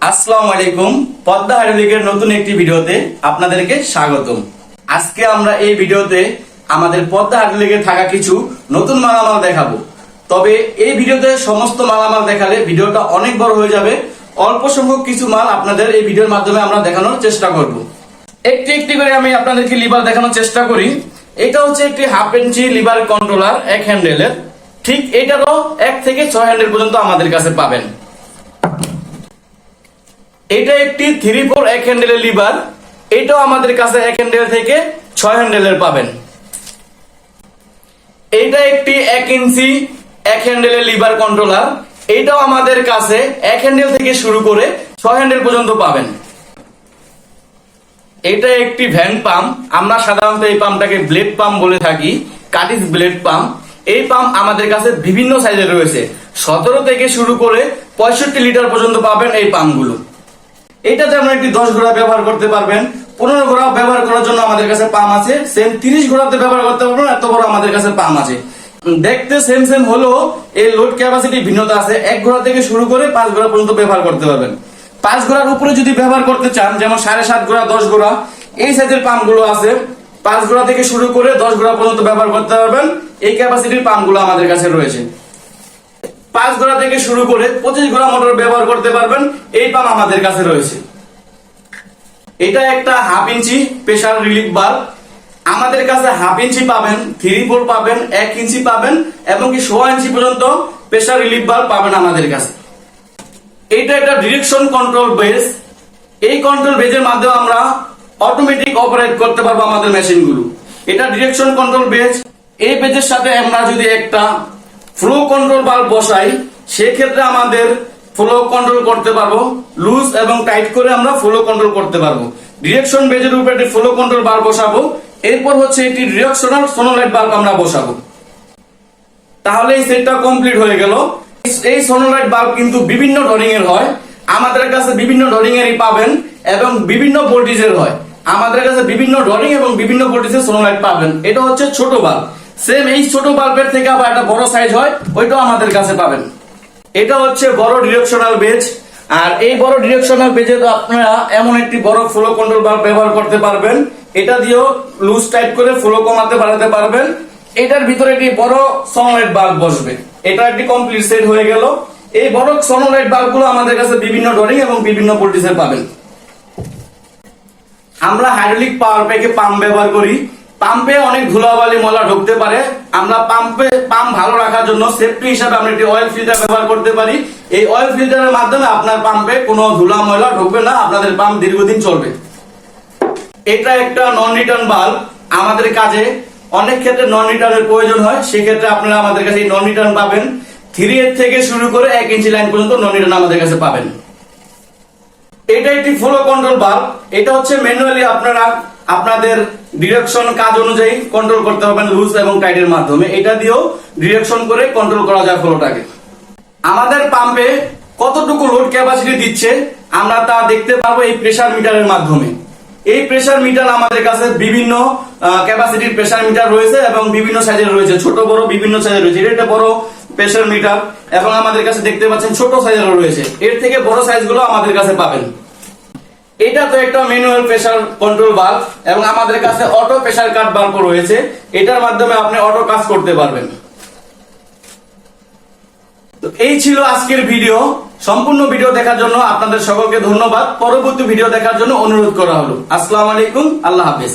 আসসালামু আলাইকুম। পদ্মা হাইড্রোলিকের নতুন একটি ভিডিওতে আপনাদেরকে স্বাগতম। আজকে আমরা এই ভিডিওতে আমাদের পদ্মা হাইড্রোলিকে থাকা কিছু নতুন মালামাল দেখাবো। তবে এই ভিডিওতে সমস্ত মালামাল দেখালে ভিডিওটা অনেক বড় হয়ে যাবে। অল্প সংখ্যক কিছু মাল আপনাদের এই ভিডিওর মাধ্যমে আমরা দেখানোর চেষ্টা করব। একটি একটি করে আমি আপনাদেরকে লিভার দেখানোর চেষ্টা করি। এটা হচ্ছে একটি 1/2 ইঞ্চি লিভার কন্ট্রোলার, এক হ্যান্ডেলের। ঠিক এটারও 1 থেকে 6 হ্যান্ডেল পর্যন্ত আমাদের কাছে পাবেন। এটা একটি 3/4 এক হ্যান্ডেলের লিভার, এটাও আমাদের কাছে 1 হ্যান্ডেল থেকে 6 হ্যান্ডেলের পাবেন। এটা একটি 1 ইঞ্চি এক হ্যান্ডেলের লিভার কন্ট্রোলার, এটাও আমাদের কাছে 1 হ্যান্ডেল থেকে শুরু করে 6 হ্যান্ডেল পর্যন্ত পাবেন। এটা একটি ভ্যান পাম্প, আমরা সাধারণত এই পাম্পটাকে ব্লেড পাম্প বলে থাকি, কাটিস ব্লেড পাম্প। এই পাম্প আমাদের কাছে বিভিন্ন সাইজের রয়েছে, 17 থেকে শুরু করে 65 লিটার পর্যন্ত পাবেন এই পাম্পগুলো। এটাতে আমরা একটি 10 ঘোড়া ব্যবহার করতে পারবেন, 15 ঘোড়া ব্যবহার করার জন্য আমাদের কাছে পাম্প আছে। সেম 30 ঘোড়াতে ব্যবহার করতে পারবেন, এত বড় আমাদের কাছে পাম্প আছে। দেখতে সেম সেম হলেও এই লোড ক্যাপাসিটি ভিন্নতা আছে। 1 ঘোড়া থেকে শুরু করে 5 ঘোড়া পর্যন্ত ব্যবহার করতে পারবেন। 5 ঘোড়ার উপরে যদি ব্যবহার করতে চান, যেমন 7.5 ঘোড়া, 10 ঘোড়া, এই সাইজের পাম্প গুলো আছে। 5 ঘোড়া থেকে শুরু করে 10 ঘোড়া পর্যন্ত ব্যবহার করতে পারবেন। এই ক্যাপাসিটির পাম্প গুলো আমাদের কাছে রয়েছে। 5 ঘোড়া থেকে শুরু করে 25 ঘোড়া মোটর ব্যবহার করতে পারবেন, এই পাম্প আমাদের কাছে রয়েছে। এটা একটা 1/2 ইঞ্চি প্রেসার রিলিফ বাল্ব, আমাদের কাছে 1/2 ইঞ্চি পাবেন, 3/4 পাবেন, 1 ইঞ্চি পাবেন এবং কি 1.5 ইঞ্চি পর্যন্ত প্রেসার রিলিফ বাল্ব পাবেন আমাদের কাছে। এটা একটা ডিরেকশন কন্ট্রোল বেস, এই কন্ট্রোল বেজের মাধ্যমে আমরা অটোমেটিক অপারেট করতে পারবো আমাদের মেশিনগুলো। এটা ডিরেকশন কন্ট্রোল বেজ। এই বেজের সাথে আমরা যদি একটা ফ্লো কন্ট্রোল বাল্ব বসাই, সেক্ষেত্রে আমাদের ফ্লো কন্ট্রোল করতে পারবো, লুজ এবং টাইট করে আমরা ফ্লো কন্ট্রোল করতে পারবো। ডিরেকশন বেজের উপরে একটি ফ্লো কন্ট্রোল বাল্ব বসাবো, এরপর হচ্ছে একটি ডিরেকশনাল সোনোলাইট বাল্ব আমরা বসাবো। তাহলে এই সেটটা কমপ্লিট হয়ে গেল। এই সোনোলাইট বাল্ব কিন্তু বিভিন্ন ড্রয়িং এর হয়, আমাদের কাছে বিভিন্ন ড্রয়িং এরই পাবেন এবং বিভিন্ন ভোল্টেজের হয়। আমাদের কাছে বিভিন্ন ড্রয়িং এবং বিভিন্ন ভোল্টেজের সোনোলাইট পাবেন। এটা হচ্ছে ছোট বাল্ব। সেম এই ছোট বাল্বের থেকে আবার একটা বড় সাইজ হয়, ওইটাও আমাদের কাছে পাবেন। এটা হচ্ছে বড় ডিরেকশনাল বেজ, আর এই বড় ডিরেকশনাল বেজে তো আপনারা এমন একটি বড় ফ্লো কন্ট্রোল বাল্ব ব্যবহার করতে পারবেন। এটা দিয়েও লুজ টাইট করে ফ্লো কমাতে বাড়াতে পারবেন। এটার ভিতরে একটি বড় সোনোলাইট বাল্ব বসবে। এটা একটি কমপ্লিট সেট হয়ে গেল। এই বড় সোনোলাইট বাল্বগুলো আমাদের কাছে বিভিন্ন ড্রয়িং এবং বিভিন্ন ভোল্টেজের পাবেন। আমরা হাইড্রোলিক পাওয়ার প্যাকে পাম্প ব্যবহার করি। পাম্পে অনেক ধুলাবালি ময়লা ঢুকতে পারে। আমরা পাম্প ভালো রাখার জন্য সেফটি হিসাবে আমরা একটি অয়েল ফিল্টার ব্যবহার করতে পারি। এই অয়েল ফিল্টারের মাধ্যমে আপনার পাম্পে কোনো ধুলা ময়লা ঢুকবে না, আপনাদের পাম্প দীর্ঘদিন চলবে। এটা একটা নন রিটার্ন বাল্ব, আমাদের কাজে অনেক ক্ষেত্রে নন রিটার্নের প্রয়োজন হয়, সেক্ষেত্রে আপনারা আমাদের কাছে নন রিটার্ন পাবেন। 3 থেকে শুরু করে 1 ইঞ্চি লাইন পর্যন্ত নন রিটার্ন আমাদের কাছে পাবেন। এটা একটি ফ্লো কন্ট্রোল বাল্ব, এটা হচ্ছে ম্যানুয়ালি আপনারা আপনাদের ডিরেকশন কাজ অনুযায়ী কন্ট্রোল করতে পারবেন লুজ এবং টাইটের মাধ্যমে। এটা দিয়েও ডিরেকশন করে কন্ট্রোল করা যায় ফ্লোটাকে। আমাদের পাম্পে কতটুকু লোড ক্যাপাসিটি দিচ্ছে আমরা তা দেখতে পারবো এই প্রেসার মিটারের মাধ্যমে। এই প্রেসার মিটার আমাদের কাছে বিভিন্ন ক্যাপাসিটির প্রেসার মিটার রয়েছে এবং বিভিন্ন সাইজের রয়েছে, ছোট বড় বিভিন্ন সাইজের রয়েছে। এটা বড় প্রেসার মিটার এবং আমাদের কাছে দেখতে পাচ্ছেন ছোট সাইজেরও রয়েছে, এর থেকে বড় সাইজগুলো আমাদের কাছে পাবেন। এটা তো একটা ম্যানুয়াল প্রেসার কন্ট্রোল বাল্ব এবং আমাদের কাছে অটো প্রেসার কাট বাল্ব রয়েছে, এটার মাধ্যমে আপনি অটো কাজ করতে পারবেন। তো এই ছিল আজকের ভিডিও। সম্পূর্ণ ভিডিও দেখার জন্য আপনাদের সকলকে ধন্যবাদ। পরবর্তী ভিডিও দেখার জন্য অনুরোধ করা হলো। আসসালামু আলাইকুম, আল্লাহ হাফেজ।